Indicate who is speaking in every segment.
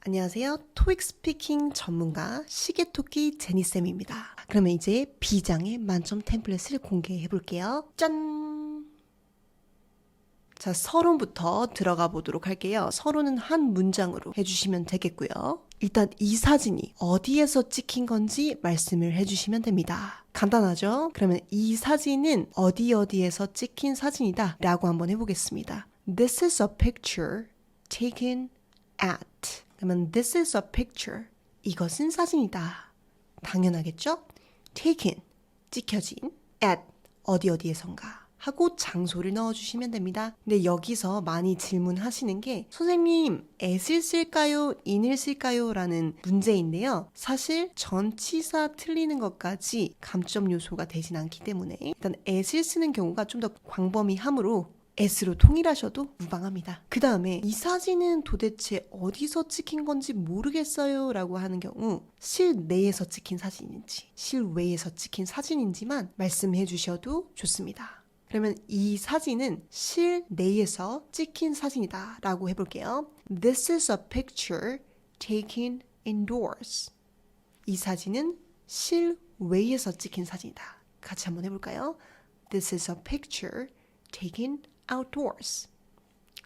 Speaker 1: 안녕하세요. 토익 스피킹 전문가 시계토끼 제니쌤입니다. 그러면 이제 B장의 만점 템플릿을 공개해 볼게요. 짠! 자, 서론부터 들어가 보도록 할게요. 서론은 한 문장으로 해주시면 되겠고요. 일단 이 사진이 어디에서 찍힌 건지 말씀을 해주시면 됩니다. 간단하죠? 그러면 이 사진은 어디에서 찍힌 사진이다 라고 한번 해보겠습니다. This is a picture taken at. 그러면 this is a picture. 이것은 사진이다. 당연하겠죠? taken, 찍혀진, at, 어디에선가 하고 장소를 넣어주시면 됩니다. 근데 여기서 많이 질문하시는 게 선생님, at을 쓸까요? in을 쓸까요? 라는 문제인데요. 사실 전치사 틀리는 것까지 감점 요소가 되진 않기 때문에 일단 at을 쓰는 경우가 좀 더 광범위하므로 S로 통일하셔도 무방합니다. 그 다음에 이 사진은 도대체 어디서 찍힌 건지 모르겠어요 라고 하는 경우 실내에서 찍힌 사진인지 실외에서 찍힌 사진인지만 말씀해 주셔도 좋습니다. 그러면 이 사진은 실내에서 찍힌 사진이다 라고 해볼게요. This is a picture taken indoors. 이 사진은 실외에서 찍힌 사진이다. 같이 한번 해볼까요? This is a picture taken outdoors.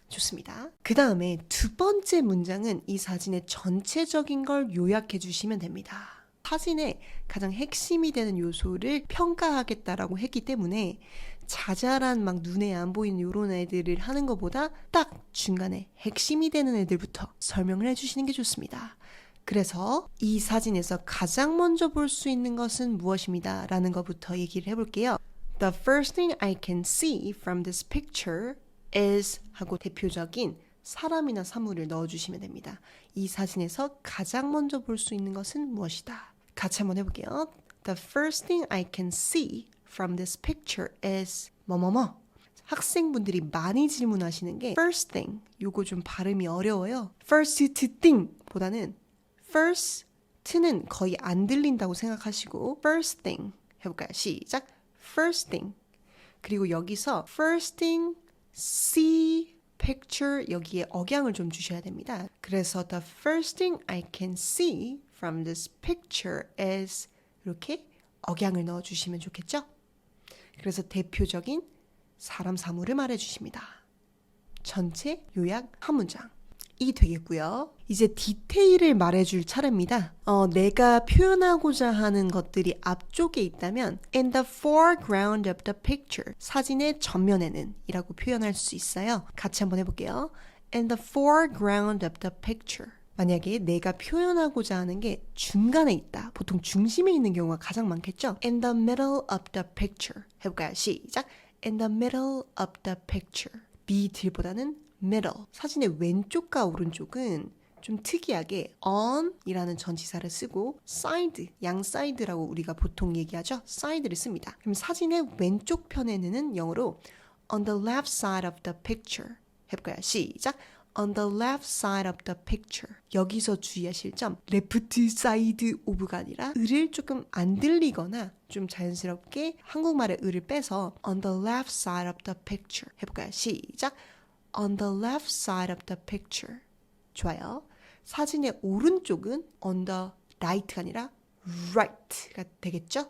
Speaker 1: 좋습니다. 그 다음에 두 번째 문장은 이 사진의 전체적인 걸 요약해 주시면 됩니다. 사진의 가장 핵심이 되는 요소를 평가하겠다라고 했기 때문에 자잘한 막 눈에 안 보이는 이런 애들을 하는 것보다 딱 중간에 핵심이 되는 애들부터 설명을 해주시는 게 좋습니다. 그래서 이 사진에서 가장 먼저 볼 수 있는 것은 무엇입니다 라는 것부터 얘기를 해볼게요. The first thing I can see from this picture is 하고 대표적인 사람이나 사물을 넣어주시면 됩니다. 이 사진에서 가장 먼저 볼 수 있는 것은 무엇이다. 같이 한번 해볼게요. The first thing I can see from this picture is 뭐뭐뭐. 학생분들이 많이 질문하시는 게 first thing, 요거 좀 발음이 어려워요. first thing 보다는 first는 거의 안 들린다고 생각하시고 first thing 해볼까요? 시작! First thing. 그리고 여기서 first thing, see, picture 여기에 억양을 좀 주셔야 됩니다. 그래서 the first thing I can see from this picture is 이렇게 억양을 넣어주시면 좋겠죠? 그래서 대표적인 사람 사물을 말해주십니다. 전체 요약 한 문장. 이 되겠고요. 이제 디테일을 말해줄 차례입니다. 내가 표현하고자 하는 것들이 앞쪽에 있다면 in the foreground of the picture 사진의 전면에는 이라고 표현할 수 있어요. 같이 한번 해볼게요. in the foreground of the picture 만약에 내가 표현하고자 하는 게 중간에 있다. 보통 중심에 있는 경우가 가장 많겠죠. in the middle of the picture 해볼까요? 시작! in the middle of the picture middle보다는 middle. 사진의 왼쪽과 오른쪽은 좀 특이하게 on 이라는 전치사를 쓰고 side, 양 사이드라고 우리가 보통 얘기하죠. side를 씁니다. 그럼 사진의 왼쪽 편에는 영어로 on the left side of the picture 해볼까요? 시작! on the left side of the picture. 여기서 주의하실 점 left side of가 아니라 을을 조금 안 들리거나 좀 자연스럽게 한국말의 을을 빼서 on the left side of the picture 해볼까요? 시작! on the left side of the picture. 좋아요. 사진의 오른쪽은 on the right가 아니라 right가 되겠죠?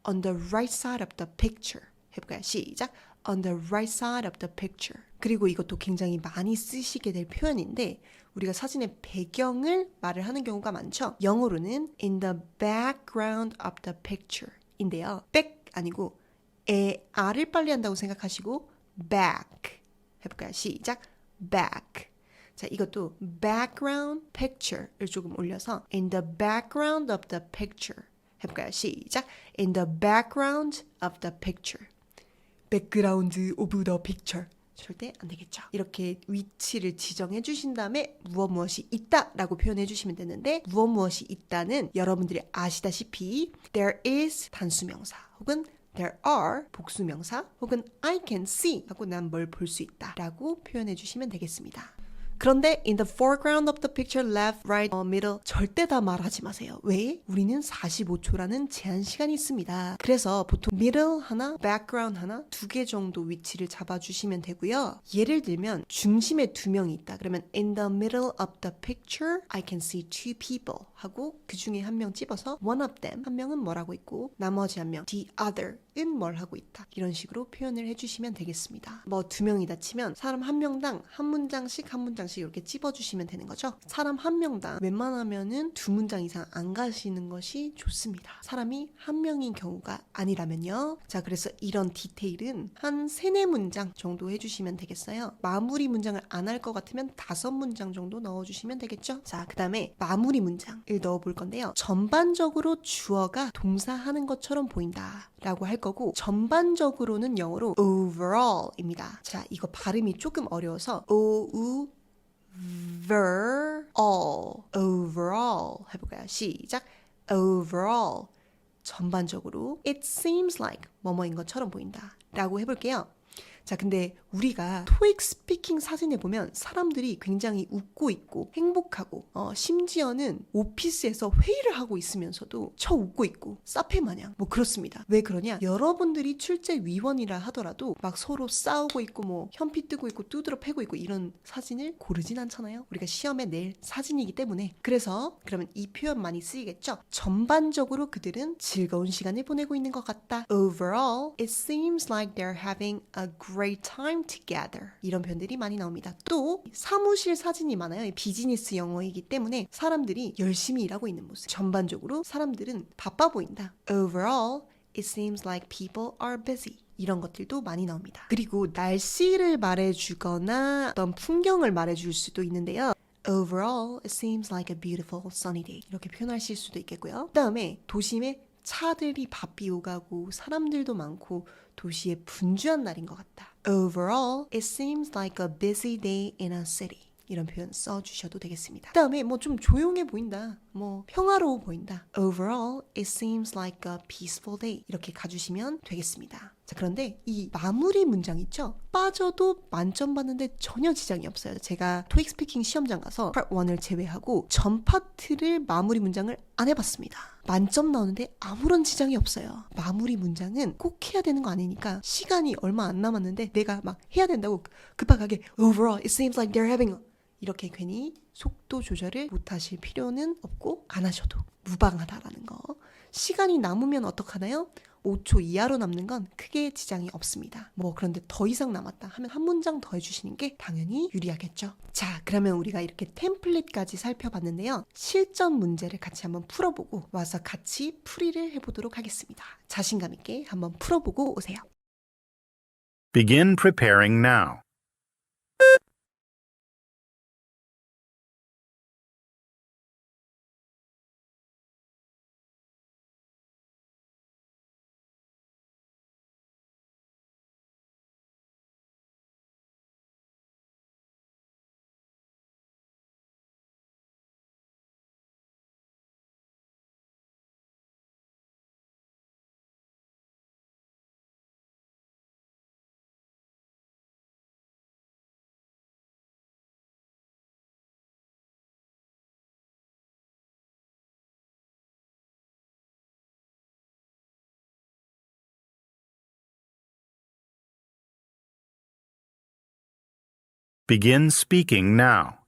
Speaker 1: on the right side of the picture. 해볼까요? 시작. on the right side of the picture. 그리고 이것도 굉장히 많이 쓰시게 될 표현인데 우리가 사진의 배경을 말을 하는 경우가 많죠. 영어로는 in the background of the picture 인데요. back 아니고 R을 빨리 한다고 생각하시고 back 해볼까요? 시작. back. 자, 이것도 background picture를 조금 올려서 in the background of the picture 해볼까요? 시작. in the background of the picture. background of the picture. 절대 안 되겠죠. 이렇게 위치를 지정해 주신 다음에 무엇이 있다라고 표현해 주시면 되는데 무엇이 있다는 여러분들이 아시다시피 there is 단수명사 혹은 there are 복수명사 혹은 I can see 하고 난 뭘 볼 수 있다 라고 표현해 주시면 되겠습니다. 그런데 in the foreground of the picture, left, right, middle 절대 다 말하지 마세요. 왜? 우리는 45초라는 제한 시간이 있습니다. 그래서 보통 middle 하나, background 하나 두 개 정도 위치를 잡아주시면 되고요. 예를 들면 중심에 두 명이 있다. 그러면 in the middle of the picture, I can see two people 하고 그 중에 한 명 집어서 one of them, 한 명은 뭘 하고 있고 나머지 한 명, the other 은 뭘 하고 있다. 이런 식으로 표현을 해주시면 되겠습니다. 뭐 두 명이다 치면 사람 한 명당 한 문장씩 한 문장씩 이렇게 찝어주시면 되는 거죠. 사람 한 명당 웬만하면은 두 문장 이상 안 가시는 것이 좋습니다. 사람이 한 명인 경우가 아니라면요. 자, 그래서 이런 디테일은 한 3, 4문장 정도 해주시면 되겠어요. 마무리 문장을 안 할 것 같으면 5문장 정도 넣어주시면 되겠죠. 자, 그 다음에 마무리 문장을 넣어볼 건데요. 전반적으로 주어가 동사하는 것처럼 보인다 라고 할 거고 전반적으로는 영어로 overall입니다. 자, 이거 발음이 조금 어려워서 overall overall 해볼까요? 시작. overall 전반적으로 it seems like 뭐뭐인 것처럼 보인다 라고 해볼게요. 자, 근데 우리가 토익 스피킹 사진에 보면 사람들이 굉장히 웃고 있고 행복하고 심지어는 오피스에서 회의를 하고 있으면서도 저 웃고 있고 사페 마냥 뭐 그렇습니다. 왜 그러냐? 여러분들이 출제 위원이라 하더라도 막 서로 싸우고 있고 뭐 현피 뜨고 있고 두드러 패고 있고 이런 사진을 고르진 않잖아요. 우리가 시험에 낼 사진이기 때문에. 그래서 그러면 이 표현 많이 쓰이겠죠? 전반적으로 그들은 즐거운 시간을 보내고 있는 것 같다. Overall, it seems like they're having a great time together. 이런 표현들이 많이 나옵니다. 또 사무실 사진이 많아요. 비즈니스 영어이기 때문에 사람들이 열심히 일하고 있는 모습. 전반적으로 사람들은 바빠 보인다. Overall, it seems like people are busy. 이런 것들도 많이 나옵니다. 그리고 날씨를 말해주거나 어떤 풍경을 말해줄 수도 있는데요. Overall, it seems like a beautiful sunny day. 이렇게 표현하실 수도 있겠고요. 그 다음에 도심에 차들이 바삐 오가고 사람들도 많고 도시에 분주한 날인 것 같다. Overall, it seems like a busy day in a city. 이런 표현 써주셔도 되겠습니다. 그 다음에 뭐 좀 조용해 보인다. 뭐 평화로워 보인다. Overall, it seems like a peaceful day. 이렇게 가주시면 되겠습니다. 자, 그런데 이 마무리 문장 있죠? 빠져도 만점 받는데 전혀 지장이 없어요. 제가 토익 스피킹 시험장 가서 파트 1을 제외하고 전 파트를 마무리 문장을 안 해봤습니다. 만점 나오는데 아무런 지장이 없어요. 마무리 문장은 꼭 해야 되는 거 아니니까 시간이 얼마 안 남았는데 내가 막 해야 된다고 급하게 Overall, it seems like they're having a 이렇게 괜히 속도 조절을 못하실 필요는 없고 안 하셔도 무방하다라는 거. 시간이 남으면 어떡하나요? 5초 이하로 남는 건 크게 지장이 없습니다. 뭐 그런데 더 이상 남았다 하면 한 문장 더 해주시는 게 당연히 유리하겠죠. 자, 그러면 우리가 이렇게 템플릿까지 살펴봤는데요. 실전 문제를 같이 한번 풀어보고 와서 같이 풀이를 해보도록 하겠습니다. 자신감 있게 한번 풀어보고 오세요.
Speaker 2: Begin preparing now. Begin speaking now.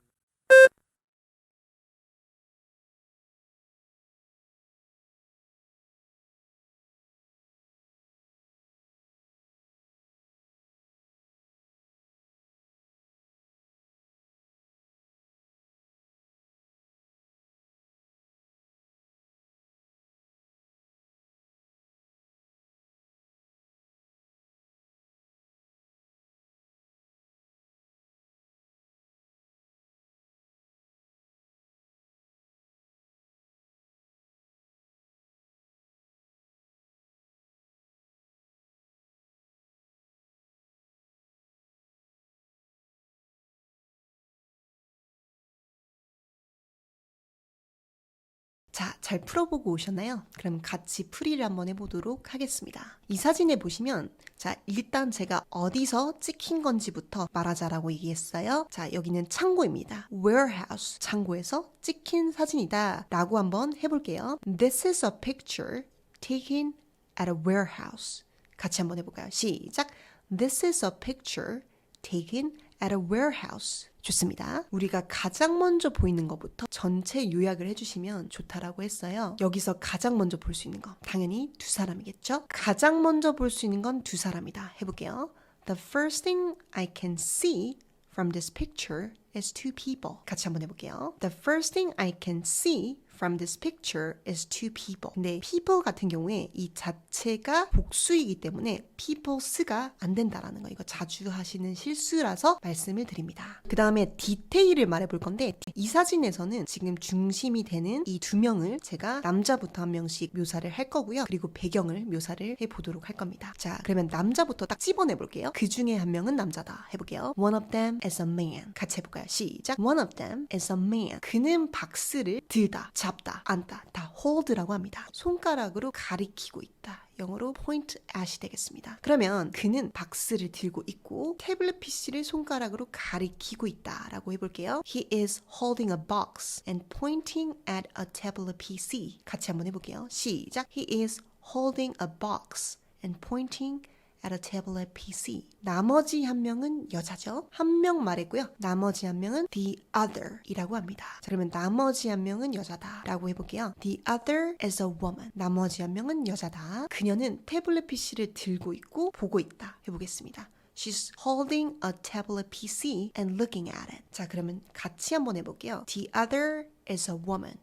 Speaker 1: 자, 잘 풀어보고 오셨나요? 그럼 같이 풀이를 한번 해보도록 하겠습니다. 이 사진에 보시면 자, 일단 제가 어디서 찍힌 건지부터 말하자라고 얘기했어요. 자, 여기는 창고입니다. warehouse, 창고에서 찍힌 사진이다 라고 한번 해볼게요. This is a picture taken at a warehouse. 같이 한번 해볼까요? 시작! This is a picture taken at a warehouse. 좋습니다. 우리가 가장 먼저 보이는 것부터 전체 요약을 해주시면 좋다라고 했어요. 여기서 가장 먼저 볼 수 있는 거 당연히 두 사람이겠죠? 가장 먼저 볼 수 있는 건 두 사람이다. 해볼게요. The first thing I can see from this picture is two people. 같이 한번 해볼게요. The first thing I can see from this picture is two people. 근데 people 같은 경우에 이 자체가 복수이기 때문에 peoples가 안 된다라는 거 이거 자주 하시는 실수라서 말씀을 드립니다. 그 다음에 디테일을 말해볼 건데 이 사진에서는 지금 중심이 되는 이 두 명을 제가 남자부터 한 명씩 묘사를 할 거고요. 그리고 배경을 묘사를 해보도록 할 겁니다. 자, 그러면 남자부터 딱 집어내볼게요. 그 중에 한 명은 남자다. 해볼게요. One of them is a man. 같이 해볼까요? 시작. One of them is a man. 그는 박스를 들다, 잡다, 안다, 다 hold라고 합니다. 손가락으로 가리키고 있다. 영어로 point at이 되겠습니다. 그러면 그는 박스를 들고 있고 태블릿 PC를 손가락으로 가리키고 있다라고 해볼게요. He is holding a box and pointing at a tablet PC. 같이 한번 해볼게요. 시작. He is holding a box and pointing at a tablet PC. 나머지 한 명은 여자죠. 한 명 말했고요. 나머지 한 명은 the other 이라고 합니다. 자, 그러면 나머지 한 명은 여자다 라고 해볼게요. The other is a woman. 나머지 한 명은 여자다. 그녀는 태블릿 PC를 들고 있고 보고 있다. 해보겠습니다. She's holding a tablet PC and looking at it. 자, 그러면 같이 한번 해볼게요. The other is a woman.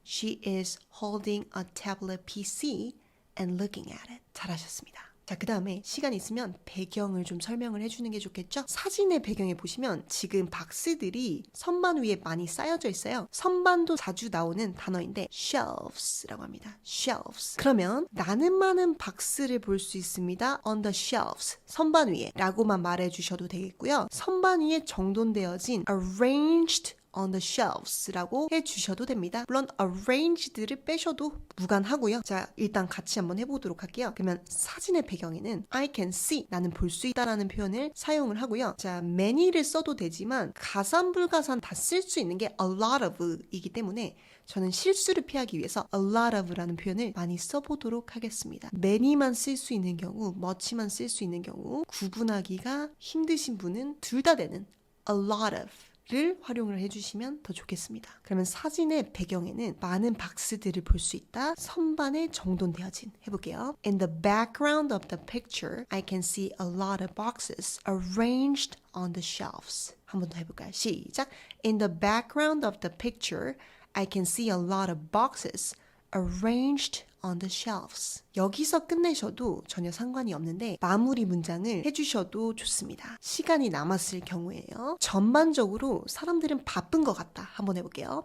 Speaker 1: She is holding a tablet PC and looking at it. 잘하셨습니다. 자, 그 다음에 시간 있으면 배경을 좀 설명을 해주는 게 좋겠죠? 사진의 배경에 보시면 지금 박스들이 선반 위에 많이 쌓여져 있어요. 선반도 자주 나오는 단어인데 shelves라고 합니다. shelves. 그러면 나는 많은 박스를 볼 수 있습니다. on the shelves. 선반 위에 라고만 말해주셔도 되겠고요. 선반 위에 정돈되어진 arranged on the shelves라고 해주셔도 됩니다. 물론 arranged를 빼셔도 무관하고요. 자, 일단 같이 한번 해보도록 할게요. 그러면 사진의 배경에는 I can see, 나는 볼 수 있다라는 표현을 사용을 하고요. 자, many를 써도 되지만 가산 불가산 다 쓸 수 있는 게 a lot of 이기 때문에 저는 실수를 피하기 위해서 a lot of라는 표현을 많이 써보도록 하겠습니다. many만 쓸 수 있는 경우, much만 쓸 수 있는 경우 구분하기가 힘드신 분은 둘 다 되는 a lot of 를 활용을 해주시면 더 좋겠습니다. 그러면 사진의 배경에는 많은 박스들을 볼 수 있다. 선반에 정돈되어진 해볼게요. In the background of the picture, I can see a lot of boxes arranged on the shelves. 한 번 더 해볼까요? 시작. In the background of the picture, I can see a lot of boxes arranged on the shelves. 여기서 끝내셔도 전혀 상관이 없는데 마무리 문장을 해주셔도 좋습니다. 시간이 남았을 경우에요. 전반적으로 사람들은 바쁜 것 같다. 한번 해볼게요.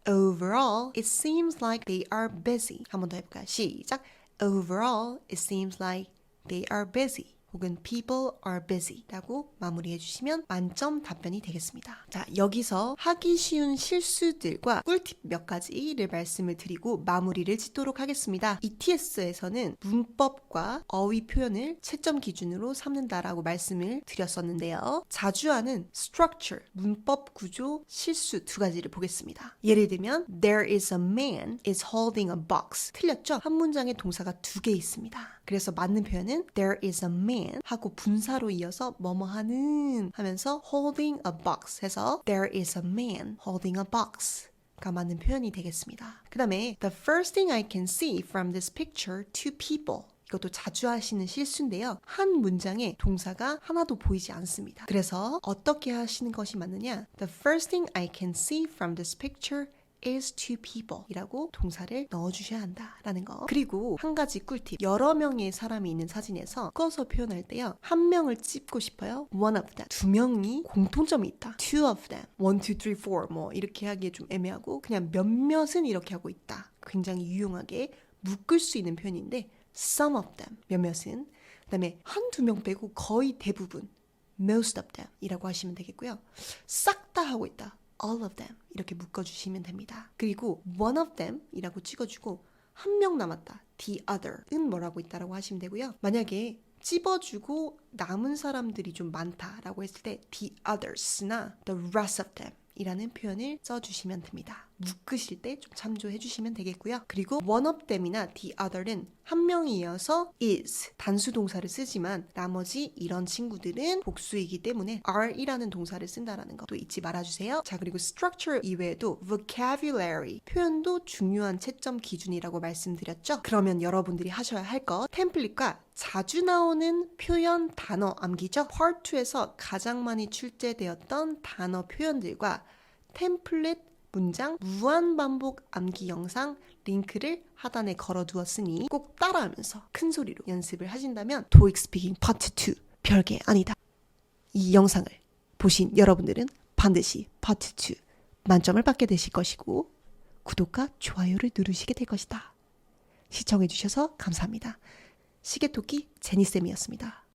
Speaker 1: Overall, it seems like they are busy. 한번 더 해볼까요? 시작. Overall, it seems like they are busy. 혹은 people are busy 라고 마무리해 주시면 만점 답변이 되겠습니다. 자, 여기서 하기 쉬운 실수들과 꿀팁 몇 가지를 말씀을 드리고 마무리를 짓도록 하겠습니다. ETS에서는 문법과 어휘 표현을 채점 기준으로 삼는다라고 말씀을 드렸었는데요. 자주 하는 structure, 문법 구조 실수 두 가지를 보겠습니다. 예를 들면 There is a man is holding a box. 틀렸죠? 한 문장에 동사가 두 개 있습니다. 그래서 맞는 표현은 There is a man 하고 분사로 이어서 뭐뭐 하는 하면서 holding a box 해서 There is a man holding a box 가 맞는 표현이 되겠습니다. 그 다음에 The first thing I can see from this picture, two people. 이것도 자주 하시는 실수인데요. 한 문장에 동사가 하나도 보이지 않습니다. 그래서 어떻게 하시는 것이 맞느냐? The first thing I can see from this picture is two people 이라고 동사를 넣어주셔야 한다라는 거. 그리고 한 가지 꿀팁. 여러 명의 사람이 있는 사진에서 꺾어서 표현할 때요. 한 명을 찝고 싶어요. One of them. 두 명이 공통점이 있다. Two of them. One, two, three, four 뭐 이렇게 하기에 좀 애매하고 그냥 몇몇은 이렇게 하고 있다. 굉장히 유용하게 묶을 수 있는 표현인데 some of them. 몇몇은. 그 다음에 한두 명 빼고 거의 대부분 most of them 이라고 하시면 되겠고요. 싹 다 하고 있다. all of them 이렇게 묶어주시면 됩니다. 그리고 one of them 이라고 찍어주고 한 명 남았다. the other은 뭐라고 있다라고 하시면 되고요. 만약에 찝어주고 남은 사람들이 좀 많다라고 했을 때 the others나 the rest of them 이라는 표현을 써주시면 됩니다. 묶으실 때 좀 참조해 주시면 되겠고요. 그리고 one of them이나 the other는 한 명이 이어서 is 단수 동사를 쓰지만 나머지 이런 친구들은 복수이기 때문에 are이라는 동사를 쓴다라는 거 또 잊지 말아주세요. 자, 그리고 structure 이외에도 vocabulary 표현도 중요한 채점 기준이라고 말씀드렸죠. 그러면 여러분들이 하셔야 할 것 템플릿과 자주 나오는 표현 단어 암기죠. Part 2에서 가장 많이 출제되었던 단어 표현들과 템플릿 문장 무한반복 암기 영상 링크를 하단에 걸어두었으니 꼭 따라하면서 큰 소리로 연습을 하신다면 TOEIC 스피킹 파트 2 별게 아니다. 이 영상을 보신 여러분들은 반드시 파트 2 만점을 받게 되실 것이고 구독과 좋아요를 누르시게 될 것이다. 시청해주셔서 감사합니다. 시계토끼 제니쌤이었습니다.